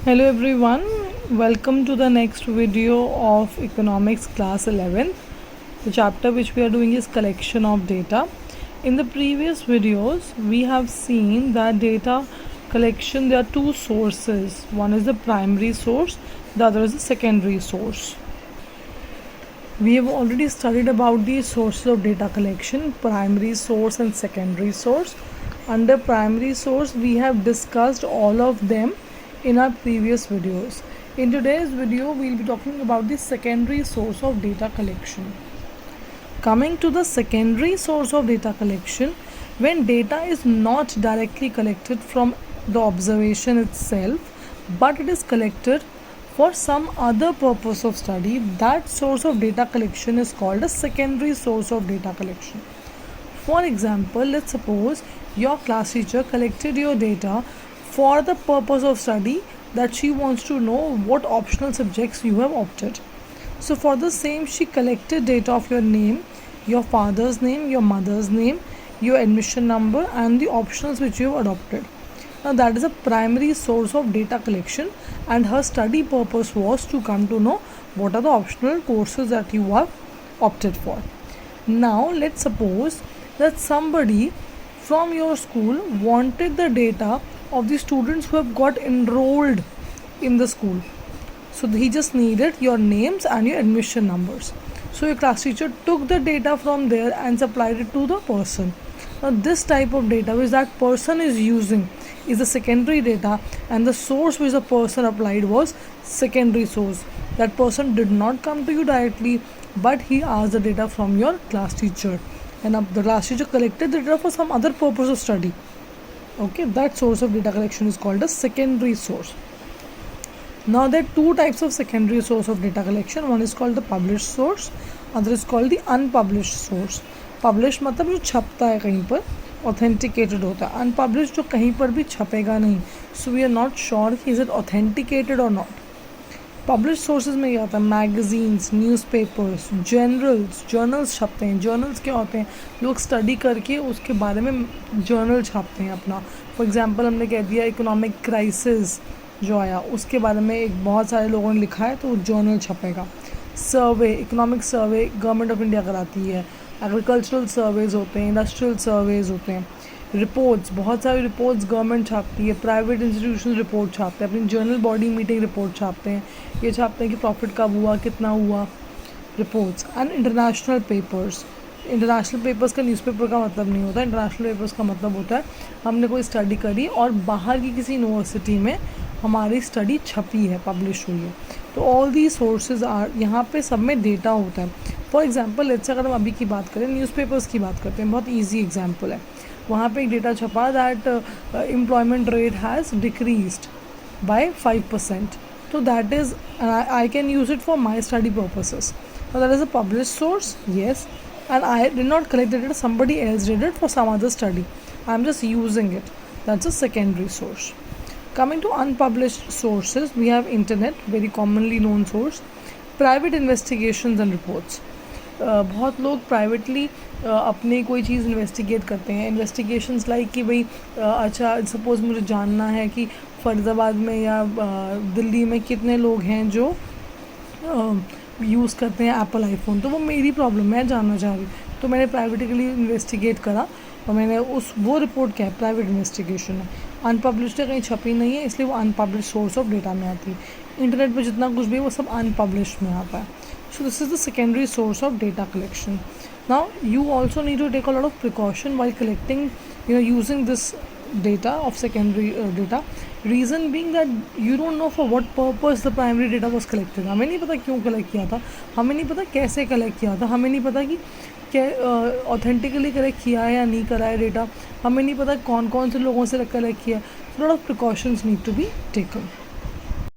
Hello everyone, welcome to the next video of economics class 11. The chapter which we are doing is collection of data. In the previous videos we have seen that data collection, there are two sources. One is the primary source, the other is the secondary source. We have already studied about the sources of data collection, primary source and secondary source. Under primary source we have discussed all of them in our previous videos. In today's video we will be talking about the secondary source of data collection. Coming to the secondary source of data collection, when data is not directly collected from the observation itself but it is collected for some other purpose of study, that source of data collection is called a secondary source of data collection. For example, let's suppose your class teacher collected your data for the purpose of study that she wants to know what optional subjects you have opted. So for the same, she collected data of your name, your father's name, your mother's name, your admission number and the optionals which you have adopted. Now that is a primary source of data collection, and her study purpose was to come to know what are the optional courses that you have opted for. Now let's suppose that somebody from your school wanted the data of the students who have got enrolled in the school. So he just needed your names and your admission numbers. So your class teacher took the data from there and supplied it to the person. Now this type of data which that person is using is the secondary data, and the source which the person applied was secondary source. That person did not come to you directly, but he asked the data from your class teacher, and the class teacher collected the data for some other purpose of study. Okay, that source of data collection is called a secondary source. Now there are two types of secondary source of data collection. One is called the published source, other is called the unpublished source. Published मतलब जो छपता है कहीं पर, authenticated होता है. Unpublished जो कहीं पर भी छपेगा नहीं. So we are not sure is it authenticated or not. Publish sources में क्या होता है, मैगजीन्स, न्यूज़पेपर्स, जर्नल्स छपते हैं. जर्नल्स क्या होते हैं, लोग स्टडी करके उसके बारे में जर्नल छापते हैं अपना. फॉर एग्जांपल हमने कह दिया इकोनॉमिक क्राइसिस जो आया उसके बारे में एक बहुत सारे लोगों ने लिखा है तो वो जर्नल छपेगा. Survey, economic survey government of India कराती है. एग्रीकल्चरल सर्वेज होते हैं, इंडस्ट्रियल सर्वेज होते हैं. रिपोर्ट्स, बहुत सारी रिपोर्ट्स गवर्नमेंट छापती है. प्राइवेट इंस्टीट्यूशन रिपोर्ट छापते हैं, अपनी जर्नल बॉडी मीटिंग रिपोर्ट छापते हैं. ये छापते हैं कि प्रॉफिट कब हुआ, कितना हुआ, reports. And international papers, international papers का न्यूज़पेपर का मतलब नहीं होता. इंटरनेशनल पेपर्स का मतलब होता है हमने कोई स्टडी करी और बाहर की किसी यूनिवर्सिटी में हमारी स्टडी छपी है, पब्लिश हुई है. तो ऑल दी सोर्सेज आर, यहाँ पे सब में डेटा होता है. फॉर एग्जांपल लेट्स से अगर हम अभी की बात करें, न्यूज़पेपर्स की बात करते हैं, बहुत ईजी एग्जांपल है. वहाँ पे एक डेटा छपा that employment rate has decreased bye 5%. तो that is I can use it for my study purposes. So that is a published source, yes, and I did not collect the data, somebody else did it for some other study. I am just using it. That's a secondary source. Coming to unpublished sources, we have internet, very commonly known source. Private investigations and reports. बहुत लोग privately अपनी कोई चीज़ investigate करते हैं. Investigations like कि भाई अच्छा suppose मुझे जानना है कि फरीदाबाद में या दिल्ली में कितने लोग हैं जो यूज़ करते हैं एप्पल आईफोन. तो वो मेरी प्रॉब्लम मैं जानना चाह रही, तो मैंने प्राइवेटली इन्वेस्टिगेट करा और मैंने वो रिपोर्ट क्या है, प्राइवेट इन्वेस्टिगेशन है, अनपब्लिश्ड है, कहीं छपी नहीं है, इसलिए वो अनपब्लिश्ड सोर्स ऑफ डेटा में आती है. इंटरनेट पर जितना कुछ भी वो सब अनपब्लिश्ड में आता है. So this is the secondary source of data collection. Now you also need to take a lot of precaution while collecting, using this data of secondary data. Reason being that you don't know for what purpose the primary data was collected. हमें नहीं पता क्यों collect किया था, हमें नहीं पता कैसे कलेक्ट किया था, हमें नहीं पता कि क्या ऑथेंटिकली कलेक्ट किया है या नहीं करा है डेटा, हमें नहीं पता कौन कौन से लोगों से कलेक्ट किया. So lot of precautions need to be taken.